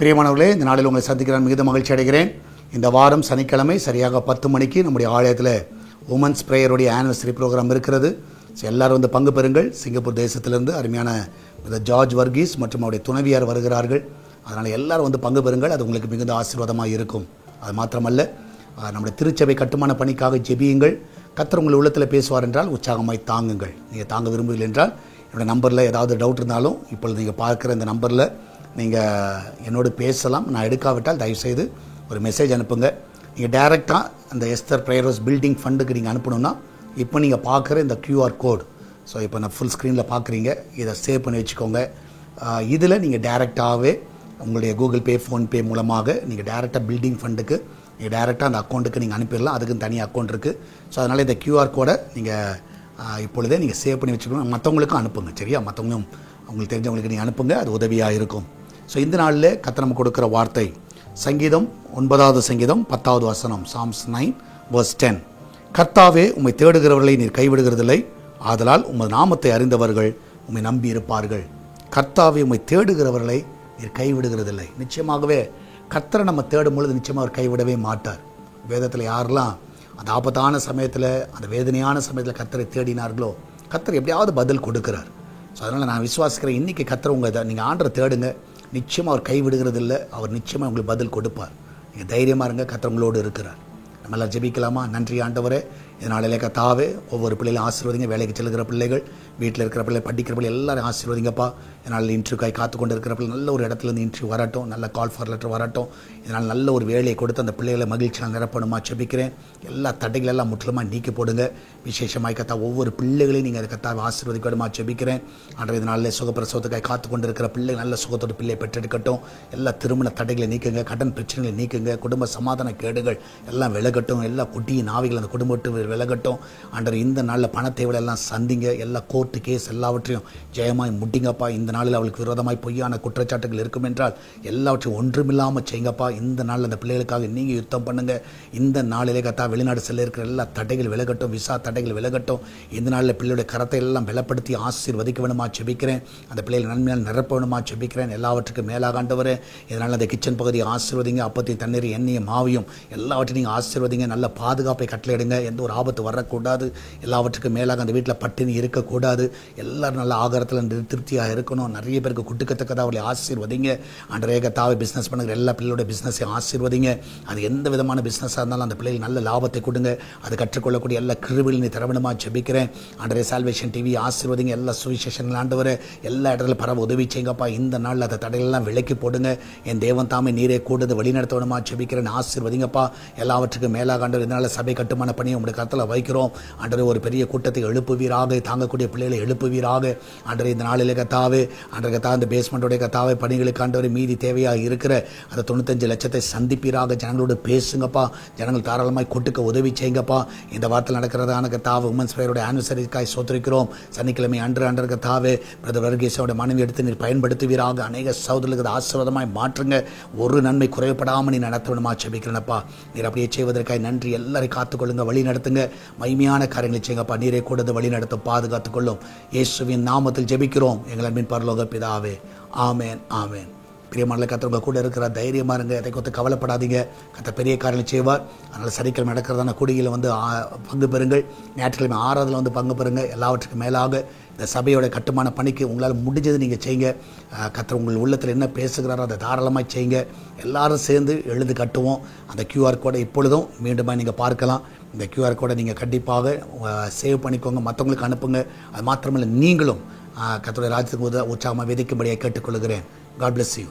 பிரியமானவர்களே, இந்த நாளில் உங்களை சந்திக்கிறேன், மிகுந்த மகிழ்ச்சி அடைகிறேன். இந்த வாரம் சனிக்கிழமை சரியாக 10 மணிக்கு நம்முடைய ஆலயத்தில் உமன்ஸ் ப்ரேயருடைய ஆனிவர்சரி ப்ரோக்ராம் இருக்கிறது. ஸோ எல்லோரும் வந்து பங்கு பெறுங்கள். சிங்கப்பூர் தேசத்திலிருந்து அருமையான ஜார்ஜ் வர்கீஸ் மற்றும் அவருடைய துணைவியார் வருகிறார்கள். அதனால் எல்லோரும் வந்து பங்கு பெறுங்கள். அது உங்களுக்கு மிகுந்த ஆசீர்வாதமாக இருக்கும். அது மாத்திரமல்ல, நம்முடைய திருச்சபை கட்டுமான பணிக்காக ஜெபியுங்கள். கர்த்தர் உங்கள் உள்ளத்தில் பேசுவார் என்றால் உற்சாகமாய் தாங்குங்கள். நீங்கள் தாங்க விரும்பவில்லை என்றால் என்னோடய நம்பரில் ஏதாவது டவுட் இருந்தாலும் இப்பொழுது நீங்கள் பார்க்குற இந்த நம்பரில் நீங்கள் என்னோடு பேசலாம். நான் எடுக்காவிட்டால் தயவுசெய்து ஒரு மெசேஜ் அனுப்புங்க. நீங்கள் டைரெக்டாக அந்த எஸ்தர் ப்ரேயர் ஹவுஸ் பில்டிங் ஃபண்டுக்கு நீங்கள் அனுப்பணுன்னா இப்போ நீங்கள் பார்க்குற இந்த கியூஆர் கோடு, ஸோ இப்போ நான் ஃபுல் ஸ்க்ரீனில் பார்க்குறீங்க, இதை சேவ் பண்ணி வச்சுக்கோங்க. இதில் நீங்கள் டைரெக்டாகவே உங்களுடைய கூகுள் பே, ஃபோன்பே மூலமாக நீங்கள் டைரெக்டாக பில்டிங் ஃபண்டுக்கு நீங்கள் டைரெக்டாக அந்த அக்கௌண்ட்டுக்கு நீங்கள் அனுப்பிடலாம். அதுக்குன்னு தனி அக்கௌண்ட் இருக்குது. ஸோ அதனால் இந்த கியூஆர் கோடை நீங்கள் இப்பொழுதே நீங்கள் சேவ் பண்ணி வச்சுக்கணும். மற்றவங்களுக்கும் அனுப்புங்க, சரியா? மற்றவங்களும் உங்களுக்கு தெரிஞ்சவங்களுக்கு நீங்கள் அனுப்புங்க, அது உதவியாக இருக்கும். ஸோ இந்த நாளில் கர்த்தர் நமக்கு கொடுக்குற வார்த்தை சங்கீதம் 9வது சங்கீதம் 10வது வசனம், Psalms 9:10. கர்த்தாவே, உம்மை தேடுகிறவர்களை நீர் கைவிடுகிறதில்லை, ஆதலால் உமது நாமத்தை அறிந்தவர்கள் உம்மை நம்பி இருப்பார்கள். கர்த்தாவே, உம்மை தேடுகிறவர்களை நீர் கைவிடுகிறதில்லை. நிச்சயமாகவே கர்த்தரை நம்ம தேடும் பொழுது நிச்சயமாக அவர் கைவிடவே மாட்டார். வேதத்தில் யாரெல்லாம் அந்த ஆபத்தான சமயத்தில், அந்த வேதனையான சமயத்தில் கர்த்தரை தேடினார்களோ கர்த்தர் எப்படியாவது பதில் கொடுக்கிறார். ஸோ அதனால் நான் விசுவாசிக்கிறேன், இன்றைக்கி கர்த்தர் உங்கள் நீங்கள் ஆண்டரை தேடுங்க, நிச்சயமாக அவர் கைவிடுகிறது இல்லை. அவர் நிச்சயமாக உங்களுக்கு பதில் கொடுப்பார். நீங்கள் தைரியமாக இருங்க, கர்த்தர் உங்களோடு இருக்கிறார். நம்மளால் ஜெபிக்கலாமா? நன்றி ஆண்டவரே, இதனாலே கர்த்தாவே, ஒவ்வொரு பிள்ளைகளும் ஆசீர்வதிங்க. வேலைக்கு செல்கிற பிள்ளைகள், வீட்டில் இருக்கிற பிள்ளை, படிக்கிற பிள்ளை எல்லாரும் ஆசீர்வதிங்கப்பா. இதனால் இன்டர்வியூக்காய் காத்து கொண்டு இருக்கிற பிள்ளை நல்ல ஒரு இடத்துலேருந்து இன்டர்வியூ வரட்டும், நல்ல கால் ஃபார் லெட்டர் வரட்டும். இதனால் நல்ல ஒரு வேலையை கொடுத்து அந்த பிள்ளைகளை மகிழ்ச்சியாக நிரப்பணுமா ஜெபிக்கிறேன். எல்லா தடைகளெல்லாம் முற்றிலுமாக நீக்கி போடுங்க. விசேஷமாய் கத்தா ஒவ்வொரு பிள்ளைகளையும் நீங்கள் கத்தாவை ஆசீர்வதிக்கணுமா ஜெபிக்கிறேன். அன்றைய இதனாலே சுகப்பிரசவத்துக்காய் காத்து கொண்டு இருக்கிற பிள்ளை நல்ல சுகத்தோடு பிள்ளையை பெற்றெடுக்கட்டும். எல்லா திருமண தடைகளை நீக்குங்க, கடன் பிரச்சனைகளை நீக்குங்க, குடும்ப சமாதான கேடுகள் எல்லாம் விலகட்டும். எல்லா குட்டியின் ஆவிகள் அந்த குடும்பத்தை விலகட்டும். அன்றைய இந்த நாளில் பணத்தேவை எல்லாம் சந்திங்க. எல்லா கோர்ட்டு கேஸ் எல்லாவற்றையும் ஜெயமாய் முடிங்கப்பா. இந்த நாளில் அவளுக்கு விரோதமாய் பொய்யான குற்றச்சாட்டுகள் இருக்கும் என்றால் எல்லாவற்றையும் ஒன்றுமில்லாமல் செய்யுங்கப்பா. இந்த நாளில் அந்த பிள்ளைகளுக்காக நீங்கள் யுத்தம் பண்ணுங்கள். இந்த நாளிலே கத்தா வெளிநாடு செல்ல இருக்கிற எல்லா தடைகள் விலகட்டும், விசா தடைகள் விலகட்டும். இந்த நாளில் பிள்ளையுடைய கரத்தை எல்லாம் பலப்படுத்தி ஆசீர்வதிக்க வேணுமா ஜெபிக்கிறேன். அந்த பிள்ளைகள் நன்மையால் நிரப்ப வேணுமா ஜெபிக்கிறேன். எல்லாவற்றுக்கும் மேலாக ஆண்டவரே, இதனால் அந்த கிச்சன் பகுதியை ஆசீர்வதிங்க. அப்பத்தையும் தண்ணீர், எண்ணெயும், மாவையும் எல்லாவற்றையும் நீங்கள் ஆசீர்வதிங்க. நல்ல பாதுகாப்பை கட்டளையிடுங்க. எந்த ஒரு ஆபத்து வரக்கூடாது. எல்லாவற்றுக்கும் மேலாக அந்த வீட்டில் பட்டினி இருக்கக்கூடாது. எல்லாரும் நல்ல ஆகாரத்தில் திருப்தியாக இருக்கணும். நிறைய பேருக்கு குட்டுக்கத்தக்கதாக அவர்களை ஆசீர்வதிங்க. அன்றைய கத்தாவை பிஸ்னஸ் பண்ணுற எல்லா பிள்ளையோட பிஸ்னஸை ஆசீர்வதிங்க. அது எந்த விதமான பிஸ்னஸாக இருந்தாலும் அந்த பிள்ளைகள் நல்ல லாபத்தை கொடுங்க. அது கற்றுக்கொள்ளக்கூடிய எல்லா கிருபைகளையும் நீ தரவேணுமா ஜெபிக்கிறேன். அன்றைய சால்வேஷன் டிவி ஆசீர்வதிங்க. எல்லா சுவிசேஷங்கள் ஆண்டவர எல்லா இடத்துல பரவ உதவி செய்யுங்கப்பா. இந்த நாளில் அந்த தடையெல்லாம் விலக்கி போடுங்க. என் தேவன் தாமே நீரே கூடுது வழிநடத்தணுமா ஜெபிக்கிறேன். ஆசீர்வதிங்கப்பா. எல்லாவற்றுக்கும் மேலாக ஆண்டவர் இதனால் சபை கட்டுமான பணியை உங்களுடைய கருத்தில் வைக்கிறோம். அன்றைய ஒரு பெரிய கூட்டத்தை எழுப்புவீராக, தாங்கக்கூடிய பிள்ளைகளை எழுப்புவீராக. அன்றைய இந்த நாளிலே கத்தாவே, அன்றைய கத்தா அந்த பேஸ்மெண்ட்டோடைய கத்தாவை பணிகளுக்கு ஆண்டவர் மீதி தேவையாக இருக்கிற அந்த 95 லட்சத்தை சந்திப்பீராக. ஜனங்களோடு பேசுங்கப்பா. ஜனங்கள் தாராளமாய் கொட்டுக்க உதவி செய்யுங்கப்பா. இந்த வாரத்தில் நடக்கிறதான கத்தாவை உமன்ஸ் ப்ரேயருடைய ஆனிவர்சரிக்காய் சோத்திருக்கிறோம். சனிக்கிழமை அன்று கத்தாவே பிரதர் வர்கீஸோட மனைவி எடுத்து நீர் பயன்படுத்துவீராக. அநேக சகோதரர்களுக்கு ஆசீர்வாதமாய் மாற்றுங்க. ஒரு நன்மை குறைவுபடாமல் நீ நடத்தணுமா ஜெபிக்கிறேனப்பா. நீர் அப்படியே செய்வதற்காய் நன்றி. எல்லாரையும் காத்துக்கொள்ளுங்க, வழி நடத்துங்க. மகிமையான காரியங்களை செய்யுங்கப்பா. நீரே கூட வழி நடத்த பாதுகாத்துக்கொள்ளும். இயேசுவின் நாமத்தில் ஜெபிக்கிறோம் எங்கள் அன்பின் பரலோக பிதாவே. ஆமேன், ஆமேன். பிரியமான கர்த்தர் கூட இருக்கிற தைரியமாக இருங்க. அதை கொடுத்து கவலைப்படாதீங்க. கர்த்தர் பெரிய காரியங்களை செய்வார். அதனால் சனிக்கிழமை நடக்கிறதான கூடியில் வந்து பங்கு பெறுங்கள். ஞாயிற்றுக்கிழமை ஆராதனை வந்து பங்கு பெறுங்க. எல்லாவற்றுக்கும் மேலாக இந்த சபையோட கட்டுமான பணிக்கு உங்களால் முடிஞ்சது நீங்கள் செய்யுங்க. கர்த்தர் உங்கள் உள்ளத்தில் என்ன பேசுகிறாரோ அதை தாராளமாக செய்யுங்க. எல்லாரும் சேர்ந்து எழுது கட்டுவோம். அந்த கியூஆர் கோடை இப்பொழுதும் மீண்டுமா நீங்கள் பார்க்கலாம். இந்த கியூஆர் கோடை நீங்கள் கண்டிப்பாக சேவ் பண்ணிக்கோங்க, மற்றவங்களுக்கு அனுப்புங்க. அது மாத்திரமல்ல, நீங்களும் கர்த்தருடைய ராஜ்யத்துக்கு உற்சாகமாக விதைக்கும்படியாக கேட்டுக்கொள்கிறேன். God bless you.